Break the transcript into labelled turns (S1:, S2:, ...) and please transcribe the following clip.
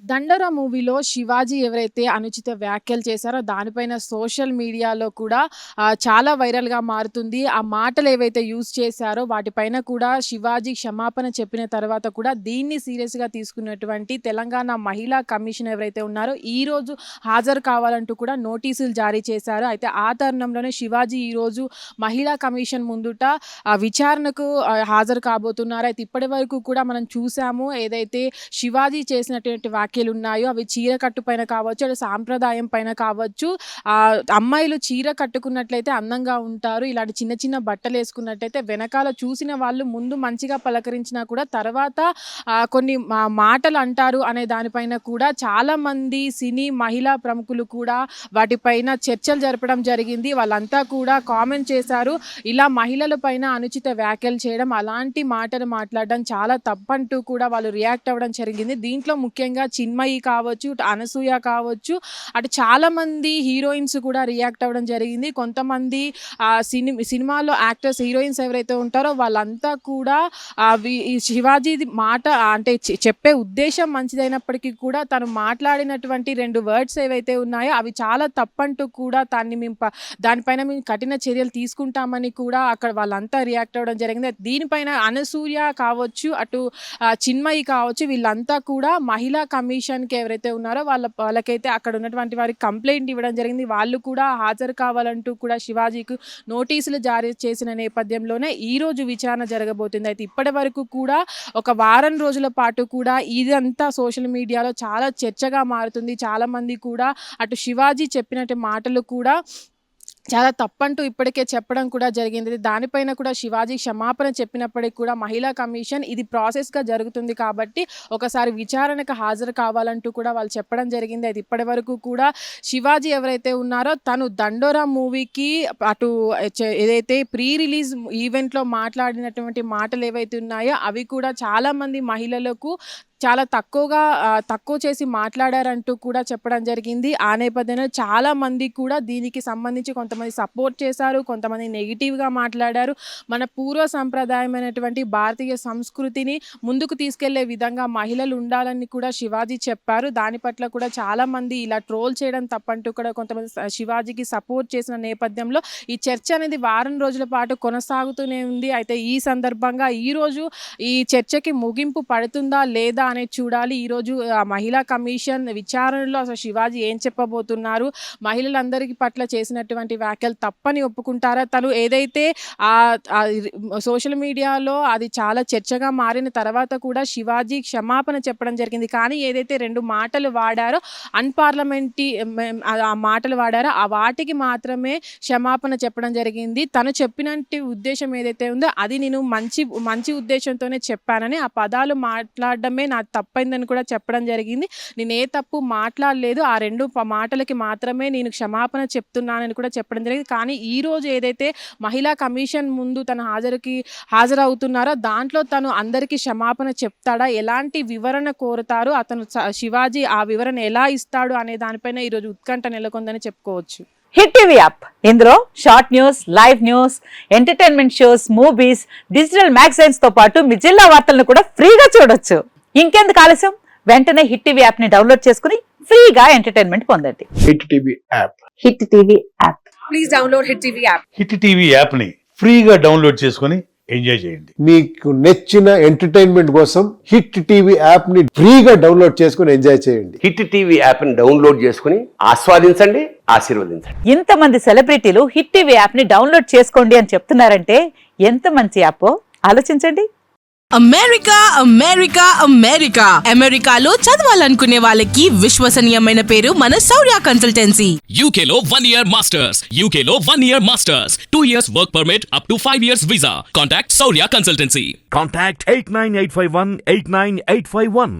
S1: 'దండోర' మూవీలో శివాజీ ఎవరైతే అనుచిత వ్యాఖ్యలు చేశారో దానిపైన సోషల్ మీడియాలో కూడా చాలా వైరల్‌గా మారుతుంది. ఆ మాటలు ఏవైతే యూజ్ చేశారో వాటిపైన కూడా శివాజీ క్షమాపణ చెప్పిన తర్వాత కూడా దీన్ని సీరియస్‌గా తీసుకున్నటువంటి తెలంగాణ మహిళా కమిషన్ ఎవరైతే ఉన్నారో ఈరోజు హాజరు కావాలంటూ కూడా నోటీసులు జారీ చేశారు. అయితే ఆ తరుణంలోనే శివాజీ ఈరోజు మహిళా కమిషన్ ముందుట విచారణకు హాజరు కాబోతున్నారు. అయితే ఇప్పటివరకు కూడా మనం చూసాము ఏదైతే శివాజీ చేసినటువంటి వ్యాఖ్యలు ఉన్నాయో అవి చీర కట్టు పైన కావచ్చు, అది సాంప్రదాయం పైన కావచ్చు. అమ్మాయిలు చీర కట్టుకున్నట్లయితే అందంగా ఉంటారు. ఇలాంటి చిన్న చిన్న బట్టలు వేసుకున్నట్టయితే వెనకాల చూసిన వాళ్ళు ముందు మంచిగా పలకరించినా కూడా తర్వాత కొన్ని మాటలు అంటారు అనే దానిపైన కూడా చాలామంది సినీ మహిళా ప్రముఖులు కూడా వాటిపైన చర్చలు జరపడం జరిగింది. వాళ్ళంతా కూడా కామెంట్ చేశారు. ఇలా మహిళల పైన అనుచిత వ్యాఖ్యలు చేయడం, అలాంటి మాటలు మాట్లాడడం చాలా తప్పంటూ కూడా వాళ్ళు రియాక్ట్ అవ్వడం జరిగింది. దీంట్లో ముఖ్యంగా చిన్మయి కావచ్చు, అనసూయ కావచ్చు, అటు చాలామంది హీరోయిన్స్ కూడా రియాక్ట్ అవ్వడం జరిగింది. కొంతమంది సినిమాలో యాక్టర్స్ హీరోయిన్స్ ఎవరైతే ఉంటారో వాళ్ళంతా కూడా ఈ శివాజీ మాట అంటే చెప్పే ఉద్దేశం మంచిదైనప్పటికీ కూడా తను మాట్లాడినటువంటి 2 వర్డ్స్ ఏవైతే ఉన్నాయో అవి చాలా తప్పంటూ కూడా దానిపైన మేము కఠిన చర్యలు తీసుకుంటామని కూడా అక్కడ వాళ్ళంతా రియాక్ట్ అవ్వడం జరిగింది. దీనిపైన అనసూయ కావచ్చు, అటు చిన్మయి కావచ్చు, వీళ్ళంతా కూడా మహిళా కమిషన్కి ఎవరైతే ఉన్నారో వాళ్ళకైతే అక్కడ ఉన్నటువంటి వారికి కంప్లైంట్ ఇవ్వడం జరిగింది. వాళ్ళు కూడా హాజరు కావాలంటూ కూడా శివాజీకి నోటీసులు జారీ చేసిన నేపథ్యంలోనే ఈరోజు విచారణ జరగబోతుంది. అయితే ఇప్పటి వరకు కూడా ఒక వారం రోజుల పాటు కూడా ఇదంతా సోషల్ మీడియాలో చాలా చర్చగా మారుతుంది. చాలామంది కూడా అటు శివాజీ చెప్పినట్టు మాటలు కూడా చాలా తప్పంటూ ఇప్పటికే చెప్పడం కూడా జరిగింది. దానిపైన కూడా శివాజీ క్షమాపణ చెప్పినప్పటికీ కూడా మహిళా కమిషన్ ఇది ప్రాసెస్గా జరుగుతుంది కాబట్టి ఒకసారి విచారణకు హాజరు కావాలంటూ కూడా వాళ్ళు చెప్పడం జరిగింది. అది ఇప్పటి వరకు కూడా శివాజీ ఎవరైతే ఉన్నారో తను 'దండోరా' మూవీకి అటు ఏదైతే ప్రీ రిలీజ్ ఈవెంట్లో మాట్లాడినటువంటి మాటలు ఏవైతే ఉన్నాయో అవి కూడా చాలామంది మహిళలకు చాలా తక్కువ చేసి మాట్లాడారంటూ కూడా చెప్పడం జరిగింది. ఆ నేపథ్యంలో చాలామంది కూడా దీనికి సంబంధించి కొంతమంది సపోర్ట్ చేశారు, కొంతమంది నెగిటివ్గా మాట్లాడారు. మన పూర్వ సంప్రదాయమైనటువంటి భారతీయ సంస్కృతిని ముందుకు తీసుకెళ్లే విధంగా మహిళలు ఉండాలని కూడా శివాజీ చెప్పారు. దాని పట్ల కూడా చాలామంది ఇలా ట్రోల్ చేయడం తప్పంటూ కూడా కొంతమంది శివాజీకి సపోర్ట్ చేసిన నేపథ్యంలో ఈ చర్చ అనేది వారం రోజుల పాటు కొనసాగుతూనే ఉంది. అయితే ఈ సందర్భంగా ఈరోజు ఈ చర్చకి ముగింపు పడుతుందా లేదా అనేది చూడాలి. ఈరోజు మహిళా కమిషన్ విచారణలో అసలు శివాజీ ఏం చెప్పబోతున్నారు, మహిళలందరికీ పట్ల చేసినటువంటి వ్యాఖ్యలు తప్పని ఒప్పుకుంటారా, తను ఏదైతే సోషల్ మీడియాలో అది చాలా చర్చగా మారిన తర్వాత కూడా శివాజీ క్షమాపణ చెప్పడం జరిగింది. కానీ ఏదైతే 2 మాటలు వాడారో అన్పార్లమెంటరీ ఆ మాటలు వాడారో ఆ వాటికి మాత్రమే క్షమాపణ చెప్పడం జరిగింది. తను చెప్పినట్టు ఉద్దేశం ఏదైతే ఉందో అది నేను మంచి ఉద్దేశంతోనే చెప్పానని, ఆ పదాలు మాట్లాడడమే నా తప్పైందని కూడా చెప్పడం జరిగింది. నేను ఏ తప్పు మాట్లాడలేదు, ఆ 2 మాటలకి మాత్రమే నేను క్షమాపణ చెప్తున్నానని కూడా చెప్పడం జరిగింది. కానీ ఈరోజు ఏదైతే మహిళా కమిషన్ ముందు తను హాజరవుతున్నారో దాంట్లో తను అందరికీ క్షమాపణ చెప్తాడా, ఎలాంటి వివరణ కోరుతారు, అతను శివాజీ ఆ వివరణ ఎలా ఇస్తాడు అనే దానిపైన ఈరోజు ఉత్కంఠ నెలకొందని చెప్పుకోవచ్చు.
S2: హిట్ టీవీ యాప్ ఇందులో short news, live news, entertainment shows, movies, digital magazines తో పాటు మీ జిల్లా వార్తలను కూడా ఫ్రీగా చూడొచ్చు. ఇంకెందుకు ఆలస్యం, వెంటనే హిట్ టీవీ యాప్ ని డౌన్లోడ్ చేసుకుని ఫ్రీగా ఎంటర్టైన్మెంట్ పొందండి.
S3: Hit TV app.
S2: Hit TV app.
S4: Please download hit TV app.
S5: Hit TV app ని ఫ్రీగా డౌన్లోడ్ చేసుకుని ఎంజాయ్ చేయండి.
S3: మీకు నచ్చిన ఎంటర్టైన్మెంట్ కోసం హిట్ టీవీ యాప్ ని ఫ్రీగా డౌన్లోడ్ చేసుకుని ఎంజాయ్ చేయండి.
S6: హిట్ టీవీ యాప్ ని డౌన్లోడ్ చేసుకుని ఆస్వాదించండి, ఆశీర్వదించండి.
S2: ఇంతమంది సెలబ్రిటీలు హిట్ టీవీ యాప్ ని డౌన్లోడ్ చేసుకోండి అని చెప్తున్నారంటే ఎంత మంచి యాప్ ఆలోచించండి.
S4: అమెరికా అమెరికాలో చదవాలనుకునే వాళ్ళకి విశ్వసనీయమైన పేరు మన శౌర్య కన్సల్టెన్సీ.
S7: UK లో 1 year masters, UK లో 1 year masters, 2 years work permit up to 5 years visa. Contact Saurya Consultancy.
S8: Contact 89851 89851.